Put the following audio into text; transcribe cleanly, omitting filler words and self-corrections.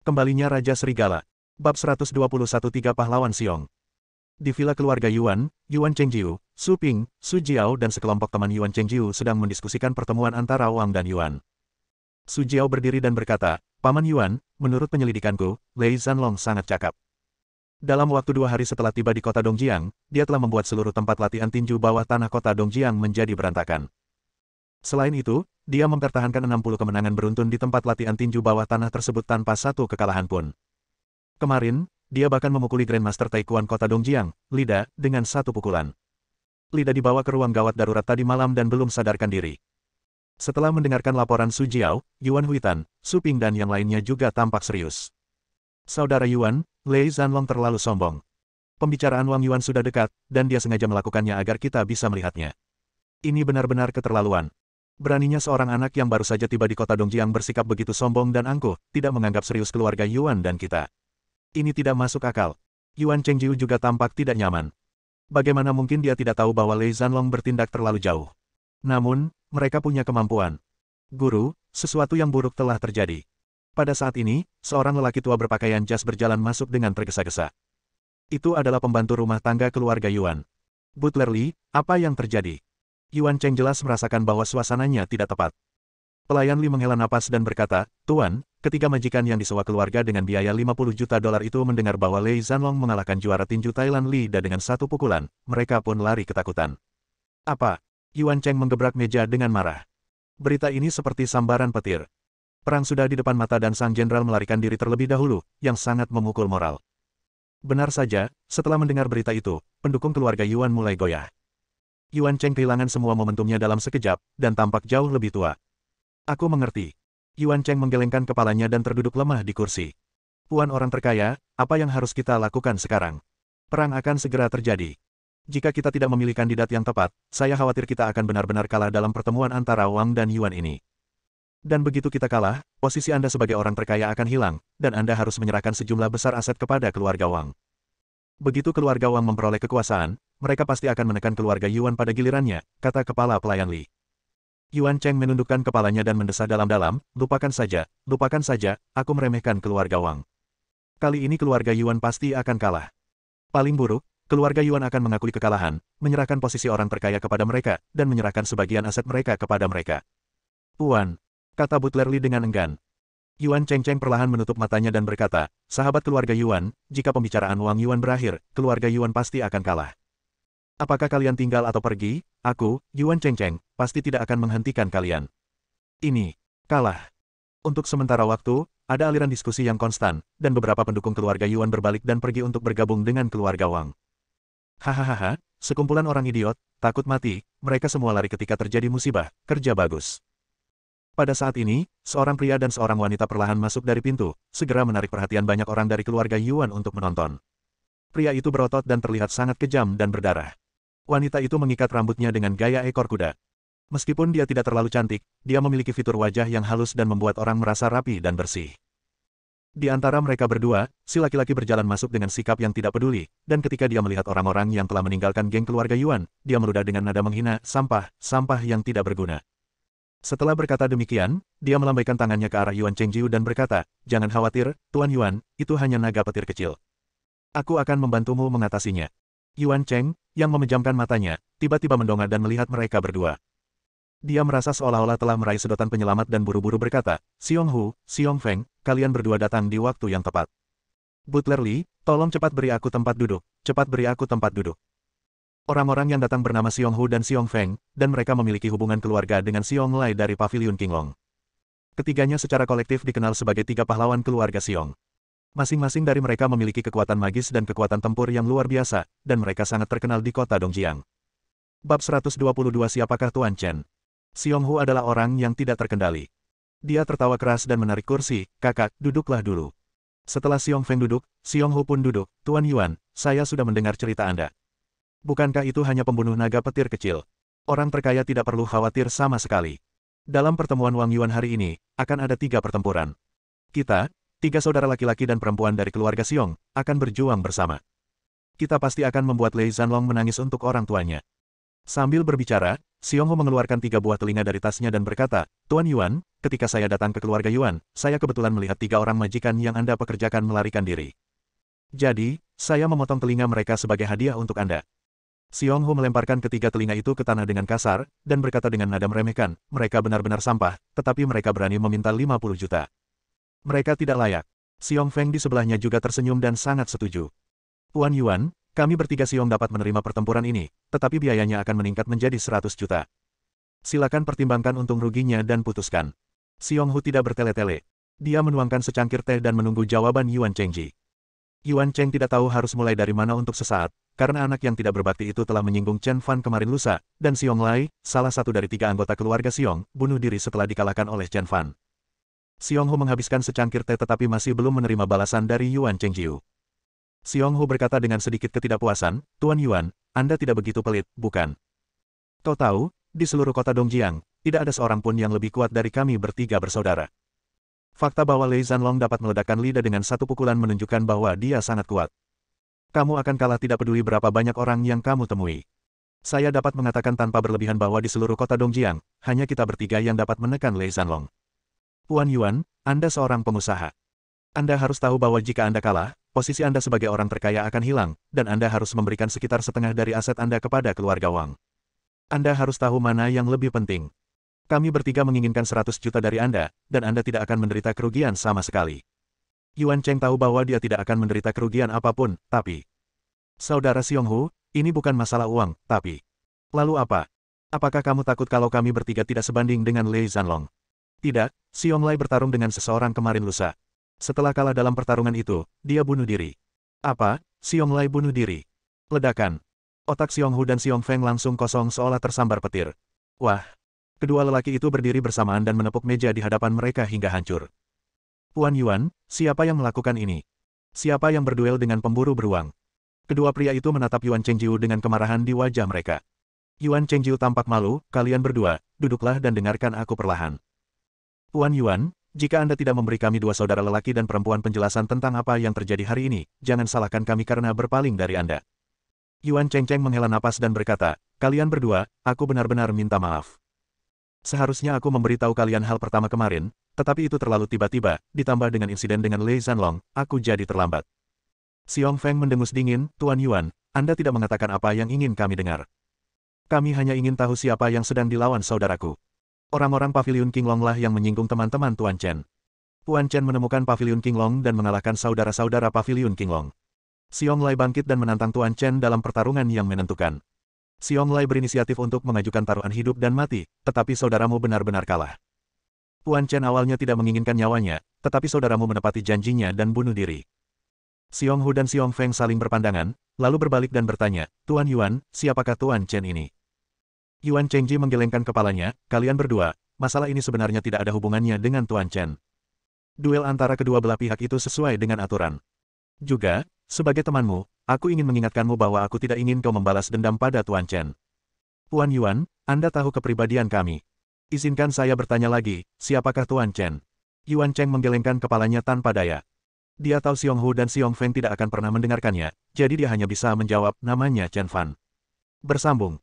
Kembalinya Raja Serigala. Bab 121 Tiga Pahlawan Xiong. Di villa keluarga Yuan, Yuan Chengjiu, Su Ping, Su Jiao dan sekelompok teman Yuan Chengjiu sedang mendiskusikan pertemuan antara Wang dan Yuan. Su Jiao berdiri dan berkata, "Paman Yuan, menurut penyelidikanku, Lei Zanlong sangat cakap. Dalam waktu 2 hari setelah tiba di kota Dongjiang, dia telah membuat seluruh tempat latihan tinju bawah tanah kota Dongjiang menjadi berantakan. Selain itu, dia mempertahankan 60 kemenangan beruntun di tempat latihan tinju bawah tanah tersebut tanpa satu kekalahan pun. Kemarin, dia bahkan memukuli Grandmaster Taekwondo kota Dongjiang, Lida, dengan satu pukulan. Lida dibawa ke ruang gawat darurat tadi malam dan belum sadarkan diri." Setelah mendengarkan laporan Su Jiao, Yuan Huitan, Su Ping dan yang lainnya juga tampak serius. "Saudara Yuan, Lei Zanlong terlalu sombong. Pembicaraan Wang Yuan sudah dekat, dan dia sengaja melakukannya agar kita bisa melihatnya. Ini benar-benar keterlaluan. Beraninya seorang anak yang baru saja tiba di kota Dongjiang bersikap begitu sombong dan angkuh, tidak menganggap serius keluarga Yuan dan kita. Ini tidak masuk akal." Yuan Chengjiu juga tampak tidak nyaman. Bagaimana mungkin dia tidak tahu bahwa Lei Zanlong bertindak terlalu jauh? Namun, mereka punya kemampuan. "Guru, sesuatu yang buruk telah terjadi." Pada saat ini, seorang lelaki tua berpakaian jas berjalan masuk dengan tergesa-gesa. Itu adalah pembantu rumah tangga keluarga Yuan. "Butler Li, apa yang terjadi?" Yuan Cheng jelas merasakan bahwa suasananya tidak tepat. Pelayan Li menghela napas dan berkata, "Tuan, ketiga majikan yang disewa keluarga dengan biaya 50 juta dolar itu mendengar bahwa Lei Zanlong mengalahkan juara tinju Thailand Li Da dengan satu pukulan, mereka pun lari ketakutan." "Apa?" Yuan Cheng menggebrak meja dengan marah. Berita ini seperti sambaran petir. Perang sudah di depan mata dan sang jenderal melarikan diri terlebih dahulu, yang sangat memukul moral. Benar saja, setelah mendengar berita itu, pendukung keluarga Yuan mulai goyah. Yuan Cheng kehilangan semua momentumnya dalam sekejap, dan tampak jauh lebih tua. "Aku mengerti." Yuan Cheng menggelengkan kepalanya dan terduduk lemah di kursi. "Puan orang terkaya, apa yang harus kita lakukan sekarang? Perang akan segera terjadi. Jika kita tidak memilih kandidat yang tepat, saya khawatir kita akan benar-benar kalah dalam pertemuan antara Wang dan Yuan ini. Dan begitu kita kalah, posisi Anda sebagai orang terkaya akan hilang, dan Anda harus menyerahkan sejumlah besar aset kepada keluarga Wang. Begitu keluarga Wang memperoleh kekuasaan, mereka pasti akan menekan keluarga Yuan pada gilirannya," kata kepala pelayan Li. Yuan Cheng menundukkan kepalanya dan mendesah dalam-dalam, lupakan saja, aku meremehkan keluarga Wang. Kali ini keluarga Yuan pasti akan kalah. Paling buruk, keluarga Yuan akan mengakui kekalahan, menyerahkan posisi orang terkaya kepada mereka, dan menyerahkan sebagian aset mereka kepada mereka." "Puan," kata Butler Li dengan enggan. Yuan Cheng perlahan menutup matanya dan berkata, "Sahabat keluarga Yuan, jika pembicaraan Wang Yuan berakhir, keluarga Yuan pasti akan kalah. Apakah kalian tinggal atau pergi, aku, Yuan Cheng, pasti tidak akan menghentikan kalian. Ini, kalah." Untuk sementara waktu, ada aliran diskusi yang konstan, dan beberapa pendukung keluarga Yuan berbalik dan pergi untuk bergabung dengan keluarga Wang. "Hahaha, sekumpulan orang idiot, takut mati, mereka semua lari ketika terjadi musibah, kerja bagus." Pada saat ini, seorang pria dan seorang wanita perlahan masuk dari pintu, segera menarik perhatian banyak orang dari keluarga Yuan untuk menonton. Pria itu berotot dan terlihat sangat kejam dan berdarah. Wanita itu mengikat rambutnya dengan gaya ekor kuda. Meskipun dia tidak terlalu cantik, dia memiliki fitur wajah yang halus dan membuat orang merasa rapi dan bersih. Di antara mereka berdua, si laki-laki berjalan masuk dengan sikap yang tidak peduli, dan ketika dia melihat orang-orang yang telah meninggalkan geng keluarga Yuan, dia meludah dengan nada menghina, sampah yang tidak berguna." Setelah berkata demikian, dia melambaikan tangannya ke arah Yuan Chengjiu dan berkata, "Jangan khawatir, Tuan Yuan, itu hanya naga petir kecil. Aku akan membantumu mengatasinya." Yuan Cheng, yang memejamkan matanya, tiba-tiba mendongak dan melihat mereka berdua. Dia merasa seolah-olah telah meraih sedotan penyelamat dan buru-buru berkata, "Xiong Hu, Xiong Feng, kalian berdua datang di waktu yang tepat. Butler Li, tolong cepat beri aku tempat duduk, cepat beri aku tempat duduk." Orang-orang yang datang bernama Xiong Hu dan Xiong Feng, dan mereka memiliki hubungan keluarga dengan Xiong Lai dari Paviliun Qinglong. Ketiganya secara kolektif dikenal sebagai tiga pahlawan keluarga Xiong. Masing-masing dari mereka memiliki kekuatan magis dan kekuatan tempur yang luar biasa, dan mereka sangat terkenal di kota Dongjiang. Bab 122 Siapakah Tuan Chen? Xiong Hu adalah orang yang tidak terkendali. Dia tertawa keras dan menarik kursi, "Kakak, duduklah dulu." Setelah Xiong Feng duduk, Xiong Hu pun duduk. "Tuan Yuan, saya sudah mendengar cerita Anda. Bukankah itu hanya pembunuh naga petir kecil? Orang terkaya tidak perlu khawatir sama sekali. Dalam pertemuan Wang Yuan hari ini, akan ada 3 pertempuran. Kita, 3 saudara laki-laki dan perempuan dari keluarga Xiong, akan berjuang bersama. Kita pasti akan membuat Lei Zanlong menangis untuk orang tuanya." Sambil berbicara, Xiong Hu mengeluarkan 3 buah telinga dari tasnya dan berkata, "Tuan Yuan, ketika saya datang ke keluarga Yuan, saya kebetulan melihat 3 orang majikan yang Anda pekerjakan melarikan diri. Jadi, saya memotong telinga mereka sebagai hadiah untuk Anda. Xiong Hu melemparkan ketiga telinga itu ke tanah dengan kasar, dan berkata dengan nada meremehkan, mereka benar-benar sampah, tetapi mereka berani meminta 50 juta. Mereka tidak layak. Xiong Feng di sebelahnya juga tersenyum dan sangat setuju. Tuan Yuan, kami bertiga Xiong dapat menerima pertempuran ini, tetapi biayanya akan meningkat menjadi 100 juta. Silakan pertimbangkan untung ruginya dan putuskan. Xiong Hu tidak bertele-tele. Dia menuangkan secangkir teh dan menunggu jawaban Yuan Chengji. Yuan Cheng tidak tahu harus mulai dari mana untuk sesaat, karena anak yang tidak berbakti itu telah menyinggung Chen Fan kemarin lusa, dan Xiong Lai, salah satu dari 3 anggota keluarga Xiong, bunuh diri setelah dikalahkan oleh Chen Fan. Xiong Hu menghabiskan secangkir teh tetapi masih belum menerima balasan dari Yuan Chengjiu. Xiong Hu berkata dengan sedikit ketidakpuasan, Tuan Yuan, Anda tidak begitu pelit, bukan? Kau tahu, di seluruh kota Dongjiang, tidak ada seorang pun yang lebih kuat dari kami bertiga bersaudara. Fakta bahwa Lei Zanlong dapat meledakkan lidah dengan satu pukulan menunjukkan bahwa dia sangat kuat. Kamu akan kalah tidak peduli berapa banyak orang yang kamu temui. Saya dapat mengatakan tanpa berlebihan bahwa di seluruh kota Dongjiang, hanya kita bertiga yang dapat menekan Lei Zanlong. Tuan Yuan, Anda seorang pengusaha. Anda harus tahu bahwa jika Anda kalah, posisi Anda sebagai orang terkaya akan hilang, dan Anda harus memberikan sekitar setengah dari aset Anda kepada keluarga Wang. Anda harus tahu mana yang lebih penting. Kami bertiga menginginkan 100 juta dari Anda, dan Anda tidak akan menderita kerugian sama sekali. Yuan Cheng tahu bahwa dia tidak akan menderita kerugian apapun, tapi... Saudara Xiong Hu, ini bukan masalah uang, tapi... Lalu apa? Apakah kamu takut kalau kami bertiga tidak sebanding dengan Lei Zanlong? Tidak, Xiong Lai bertarung dengan seseorang kemarin lusa. Setelah kalah dalam pertarungan itu, dia bunuh diri. Apa? Xiong Lai bunuh diri? Ledakan. Otak Xiong Hu dan Xiong Feng langsung kosong seolah tersambar petir. Wah! Kedua lelaki itu berdiri bersamaan dan menepuk meja di hadapan mereka hingga hancur. Tuan Yuan, siapa yang melakukan ini? Siapa yang berduel dengan pemburu beruang? Kedua pria itu menatap Yuan Chengjiu dengan kemarahan di wajah mereka. Yuan Chengjiu tampak malu, kalian berdua, duduklah dan dengarkan aku perlahan. Tuan Yuan, jika Anda tidak memberi kami 2 saudara lelaki dan perempuan penjelasan tentang apa yang terjadi hari ini, jangan salahkan kami karena berpaling dari Anda. Yuan Chengcheng menghela napas dan berkata, kalian berdua, aku benar-benar minta maaf. Seharusnya aku memberitahu kalian hal pertama kemarin, tetapi itu terlalu tiba-tiba, ditambah dengan insiden dengan Lei Zanlong, aku jadi terlambat. Xiong Feng mendengus dingin, Tuan Yuan, Anda tidak mengatakan apa yang ingin kami dengar. Kami hanya ingin tahu siapa yang sedang dilawan saudaraku. Orang-orang Paviliun Qinglong lah yang menyinggung teman-teman Tuan Chen. Tuan Chen menemukan Paviliun Qinglong dan mengalahkan saudara-saudara Paviliun Qinglong. Xiong Lai bangkit dan menantang Tuan Chen dalam pertarungan yang menentukan. Xiong Lai berinisiatif untuk mengajukan taruhan hidup dan mati, tetapi saudaramu benar-benar kalah. Tuan Chen awalnya tidak menginginkan nyawanya, tetapi saudaramu menepati janjinya dan bunuh diri. Xiong Hu dan Xiong Feng saling berpandangan, lalu berbalik dan bertanya, Tuan Yuan, siapakah Tuan Chen ini? Yuan Chengji menggelengkan kepalanya, kalian berdua, masalah ini sebenarnya tidak ada hubungannya dengan Tuan Chen. Duel antara kedua belah pihak itu sesuai dengan aturan. Juga, sebagai temanmu, aku ingin mengingatkanmu bahwa aku tidak ingin kau membalas dendam pada Tuan Chen. Tuan Yuan, Anda tahu kepribadian kami. Izinkan saya bertanya lagi, siapakah Tuan Chen? Yuan Cheng menggelengkan kepalanya tanpa daya. Dia tahu Xiong Hu dan Xiong Feng tidak akan pernah mendengarkannya, jadi dia hanya bisa menjawab, namanya Chen Fan. Bersambung.